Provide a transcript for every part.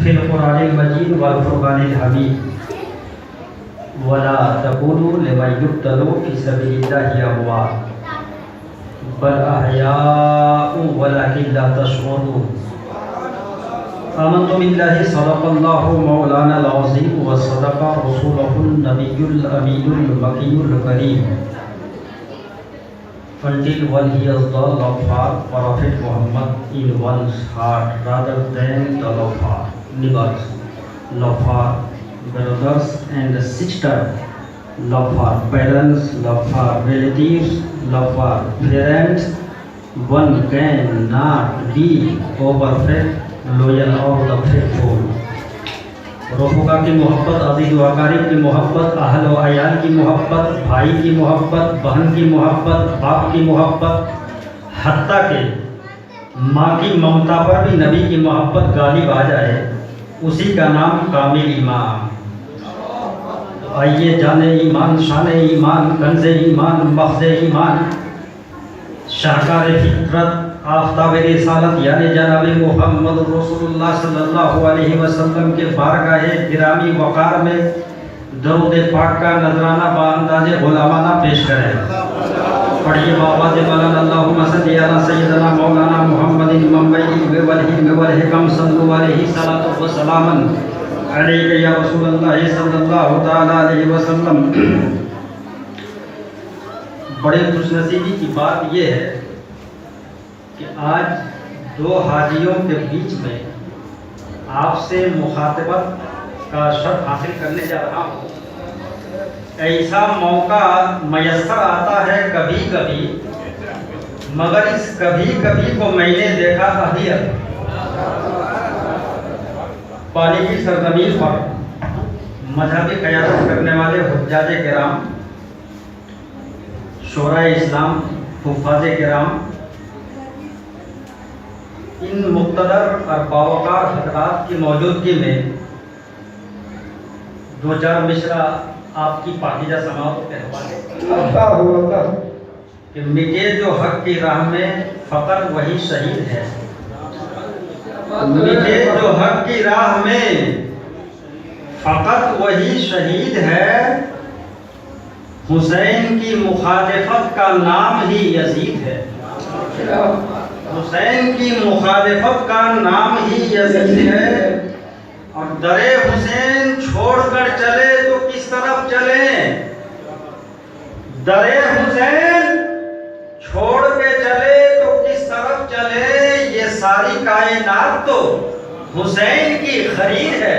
فی القرآن المجید والفرقان الحمید ولا تقولوا لمن يقتل في سبيل الله اموات بل احیاء ولكن لا تشعرون آمنت بالله صدق الله مولانا العظیم وصدق رسوله النبی الامین المکی الکریم until one hears the love for Prophet Muhammad in one's heart rather than the love for neighbors, love for brothers and sisters, love for parents, love for relatives, love for parents, one cannot be perfect, loyal or the faithful. رفقا کی محبت، عزیز و اقارب کی محبت، اہل و عیال کی محبت، بھائی کی محبت، بہن کی محبت، باپ کی محبت، حتیٰ کہ ماں کی ممتا پر بھی نبی کی محبت غالب آ جائے، اسی کا نام کامل ایمان. آئیے جانے ایمان، شان ایمان، کنز ایمان، مغز ایمان، شاہکار فطرت، آفتاب رسالت یعنی جناب محمد رسول اللہ صلی اللہ علیہ وسلم کے بارگاہ گرامی وقار میں درود پاک کا نذرانہ بانداز غلامانہ پیش کریں. پڑھیے بآواز بلند اللہم صلی علی سیدنا مولانا محمد منبعی والحکم والحکم صلو علیہ صلاۃ وسلام علیک یا رسول اللہ صلی اللہ تعالی علیہ وسلم. بڑے خوش نصیبی کی بات یہ ہے کہ آج دو حاجیوں کے بیچ میں آپ سے مخاطبت کا شرف حاصل کرنے جا رہا ہوں. ایسا موقع میسر آتا ہے کبھی کبھی، مگر اس کبھی کبھی کو میں نے دیکھا اہلیت. پانی کی سرزمین پر مذہبی قیادت کرنے والے حجاج کرام، شورائے اسلام، حفاظ کرام، ان مقتدر اور باوقار حضرات کی موجودگی میں دو چار مصرع آپ کی پاکیزہ سماعت کے حوالے کہ مٹے جو حق کی راہ میں فقط وہی شہید ہے. مٹے جو حق کی راہ میں فقط وہی شہید ہے، حسین کی مخالفت کا نام ہی یزید ہے. حسین کی مخالفت کا نام ہی یزید ہے، اور در حسین چھوڑ کر چلے تو کس طرف چلیں؟ در حسین چھوڑ کے چلے تو کس طرف چلیں؟ یہ ساری کائنات تو حسین کی خرید ہے.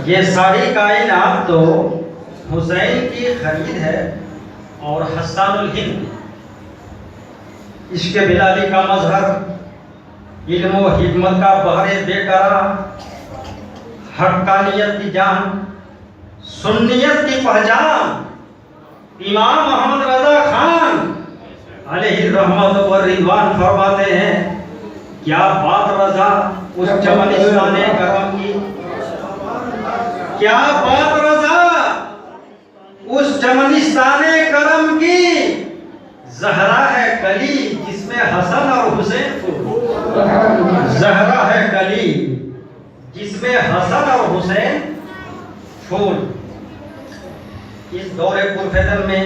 یہ ساری کائنات تو حسین کی خرید ہے. اور حسان الہند عشق بلالی کا مظہر، علم و حکمت کا بحر بے قرار، حقانیت کی جان، سنیت کی پہچان، امام محمد رضا خان علیہ الرحمت و رضوان فرماتے ہیں، کیا بات رضا اس چمنستان کرم کی، کیا بات رضا اس چمنستان کرم کی، زہرا ہے کلی جس میں حسن اور حسین پھول. زہرا ہے کلی جس میں حسن اور حسین پھول. اس دور پرفتن میں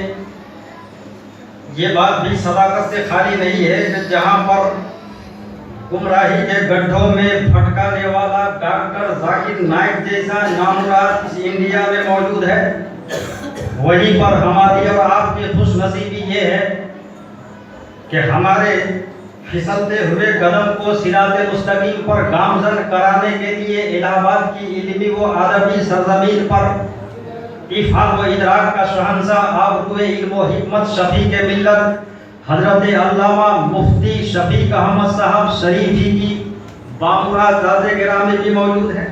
یہ بات بھی صداقت سے خالی نہیں ہے کہ جہاں پر گمراہی کے گڈھوں میں پھٹکانے والا ڈاکٹر ذاکر نائک جیسا نامراد اس انڈیا میں موجود ہے، وہیں پر ہماری اور آپ کی خوش نصیبی یہ ہے کہ ہمارے پھسلتے ہوئے قدم کو صراط مستقیم پر گامزن کرانے کے لیے الہ آباد کی علمی و ادبی سرزمین پر افہام و ادراک کا شہنشاہ آبرو علم و حکمت شفیع ملت حضرت علامہ مفتی شفیق احمد صاحب شریفی کی بامراد ذات گرامی بھی موجود ہے.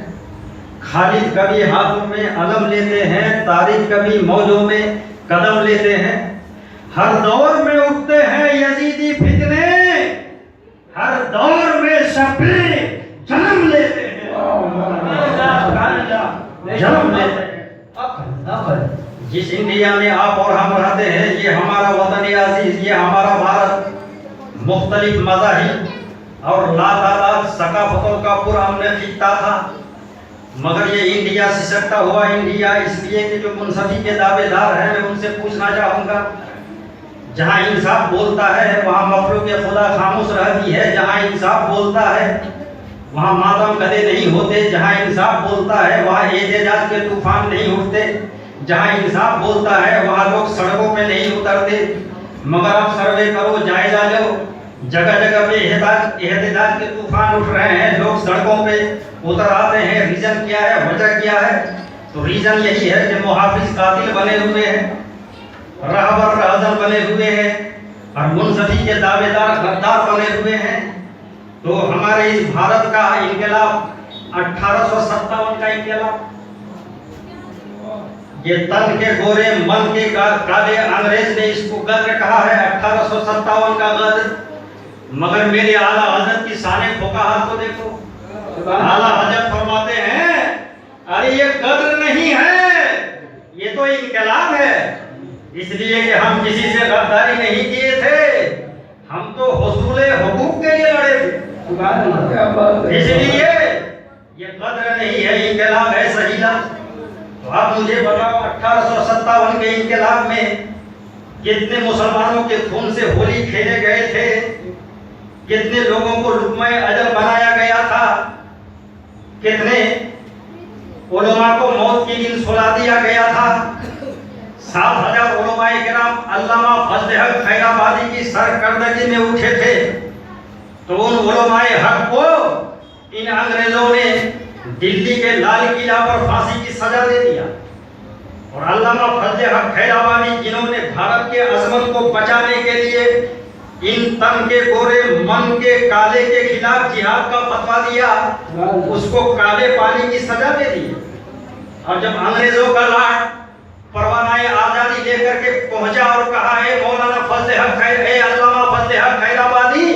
خالد کبھی ہاتھوں میں علم لیتے ہیں، طارق کبھی موجوں میں قدم لیتے ہیں. ہر دور میں اٹھتے ہیں یزیدی فتنے، ہر دور میں شفیع جنم لیتے ہیں، جنم لیتے ہیں. جس انڈیا میں آپ اور ہم رہتے ہیں، یہ ہمارا وطن عزیز، یہ ہمارا بھارت مختلف مذاہب اور لاتعداد ثقافتوں کا پرامن خطہ تھا. مگر یہ انڈیا سسکتا ہوا انڈیا اس لیے کہ جو منصفی کے دعوے دار ہیں میں ان سے پوچھنا چاہوں گا، جہاں انصاف بولتا ہے وہاں مخلوق خدا خاموش رہتی ہے، جہاں انصاف بولتا ہے وہاں ماتم گدے نہیں ہوتے، جہاں انصاف بولتا ہے وہاں احتجاج کے طوفان نہیں اٹھتے، جہاں انصاف بولتا ہے وہاں لوگ سڑکوں پہ نہیں اترتے۔ مگر آپ سروے کرو، جائزہ لو، جگہ جگہ پہ احتجاج کے طوفان اٹھ رہے ہیں، لوگ سڑکوں پہ اتر آتے ہیں۔ ریزن کیا ہے، وجہ کیا ہے؟ تو ریزن یہی ہے کہ محافظ قاتل بنے ہوئے ہیں، رہبر رہزن بنے ہوئے ہیں، اور منصفی کے دعوے دار غدار بنے ہوئے ہیں۔ تو ہمارے اس بھارت کا انقلاب 1857 کا انقلاب، یہ تن کے گورے من کے کالے انگریز نے اس کو غدر کہا ہے، 1857 کا غدر۔ مگر میرے اعلیٰ حضرت کی شان فقہا کو دیکھو، اعلیٰ حضرت فرماتے ہیں ارے یہ غدر نہیں ہے، یہ تو انقلاب ہے، اس لیے کہ ہم کسی سے غداری نہیں کیے تھے، ہم تو حصول حقوق کے لیے لڑے تھے، اس لیے یہ غدر نہیں ہے، انقلاب ہے صحیح لفظ۔ تو اب مجھے بتاؤ 1857 کے انقلاب میں کتنے مسلمانوں کے خون سے ہولی کھیلے گئے تھے، کتنے لوگوں کو لقمہ اجل بنایا گیا تھا، کتنے علماء کو موت کی نیند سلا دیا گیا تھا۔ 7,000 علماء کرام علامہ فضل حق خیر آبادی کی سرکردگی میں اٹھے تھے، تو ان علماء حق کو ان انگریزوں نے دلی کے لال قلعہ پر پھانسی کی سزا دے دیا، اور علامہ فضل حق خیر آبادی جنہوں نے بھارت کے عظمت کو بچانے کے لیے ان تن کے گورے من کے کالے کے خلاف جہاد کا فتویٰ دیا، اس کو کالے پانی کی سزا دے دی۔ اور جب انگریزوں کا لاٹ پروانہ آزادی لے کر کے پہنچا اور کہا اے مولانا فضل حق خیر، اے علامہ فضل حق خیر آبادی،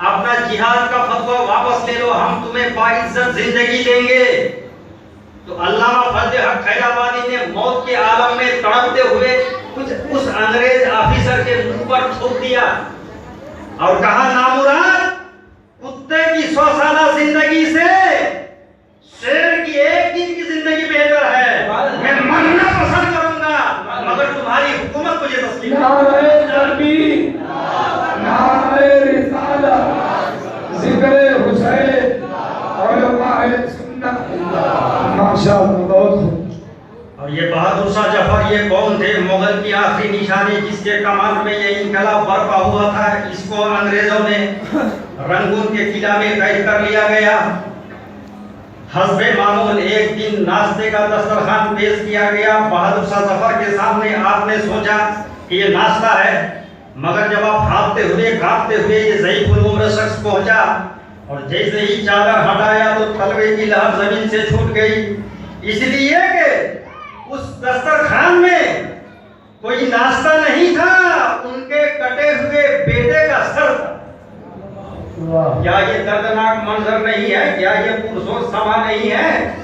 اپنا جہاد کا فتویٰ واپس لے لو، ہم تمہیں باعزت زندگی دیں گے، تو علامہ فضل حق خیر آبادی نے موت کے عالم میں تڑپتے ہوئے کچھ اس انگریز آفیسر کے منہ پر تھوک دیا اور کہا نامراد، کتے کی 100 سالہ زندگی سے شیر کی 1 دن کی زندگی بہتر ہے، میں مرنا پسند کروں گا مگر تمہاری حکومت مجھے تسلیم ہے۔ نعرہ تکبیر، نعرہ رسالت، ذکر حسین، علماء سنت، ماشاءاللہ بہت خوب۔ اور یہ بہادر شاہ ظفر یہ کون تھے؟ مغل کی آخری نشانی جس کے کمال میں یہ انقلاب برپا ہوا تھا، اس کو انگریزوں نے رنگون کے قلعہ میں قید کر لیا گیا۔ حسب معمول ایک دن ناشتے کا دسترخوان پیش کیا گیا، بہادر شاہ ظفر کے سامنے آپ نے سوچا کہ یہ ناشتہ ہے، مگر جب آپ ہانپتے ہوئے کانپتے ہوئے یہ ضعیف العمر شخص پہنچا اور جیسے ہی چادر ہٹایا تو تلوے کی لہر زمین سے چھوٹ گئی، اس لیے کہ اس دسترخوان میں کوئی ناشتہ نہیں تھا، ان کے کٹے ہوئے بیٹے کا سر تھا۔ کیا یہ دردناک منظر نہیں ہے؟ کیا یہ پرسوچ سما نہیں ہے؟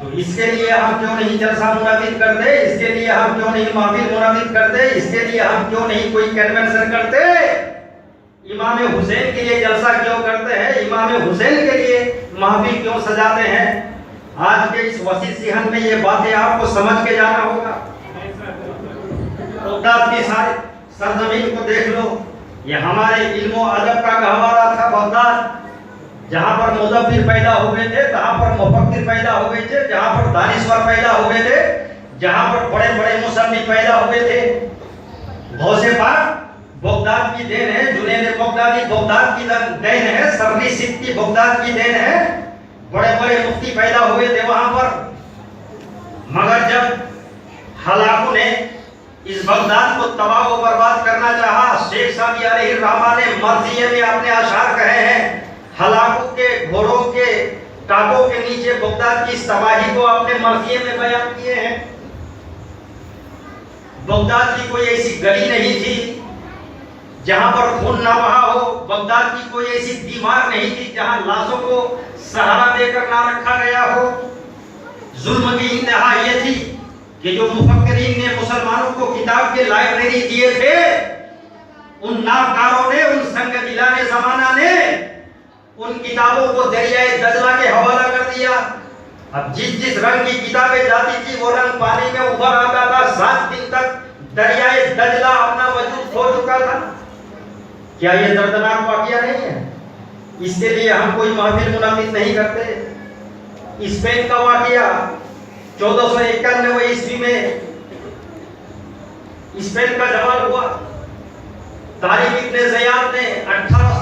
تو اس کے لیے ہم کیوں نہیں جلسہ منعقد کرتے؟ اس کے لیے ہم کیوں نہیں محفل منعقد کرتے؟ اس کے لیے ہم کیوں نہیں کوئی کنونشن کرتے؟ امام حسین کے لیے جلسہ کیوں کرتے ہیں؟ امام حسین کے لیے محفل کیوں سجاتے ہیں؟ آج کے اس وسیع صحن میں یہ باتیں آپ کو سمجھ کے جانا ہوگا۔ بغداد کی ساری سرزمین کو دیکھ لو، یہ ہمارے علم و ادب کا گہوارہ تھا بغداد، جہاں پر مدبر پیدا ہوئے تھے، جہاں پر مفکر پیدا ہوئے تھے، جہاں پر دانشور پیدا ہوئے تھے، جہاں پر بڑے بڑے مصنف پیدا ہوئے تھے۔ غوث پاک بغداد کی دین ہے، جنید بغدادی بغداد کی دین ہے، سرری سکتی بغداد کی دین ہے، بڑے بڑے مفتی پیدا ہوئے تھے وہاں پر۔ مگر جب ہلاکوں نے اس بغداد کو تباہ و برباد کرنا چاہا، شیخ سعدی علیہ الرحمہ نے مرثیے میں اپنے اشعار کہے ہیں، ہلاکوں کے گھوڑوں کے ٹانگوں کے نیچے بغداد کی تباہی کو اپنے مرثیے میں بیان کیے ہیں۔ بغداد کی کوئی ایسی گلی نہیں تھی جہاں پر خون نہ بہا ہو، بغداد کی کوئی ایسی دیوار نہیں تھی جہاں لاشوں کو سہارا دے کر نہ رکھا گیا ہو۔ ظلم کی انتہا یہ تھی کہ جو مفکرین نے مسلمانوں کو کتاب کے لائبریری دیے تھے، ان ناکاروں نے، ان سنگ دلان زمانہ نے ان کتابوں کو دریائے دجلہ کے حوالہ کر دیا۔ اب جس رنگ کی کتابیں جاتی تھی وہ رنگ پانی میں ابھر آتا تھا. 7 دن تک دریائے دجلہ اپنا وجود کھو چکا تھا. کیا یہ دردناک واقعہ نہیں ہے؟ اس کے لیے ہم کوئی محفل منعقد نہیں کرتے. اسپین کا واقعہ 1491 عیسوی میں اسپین کا زوال ہوا. طارق ابن زیاد نے 18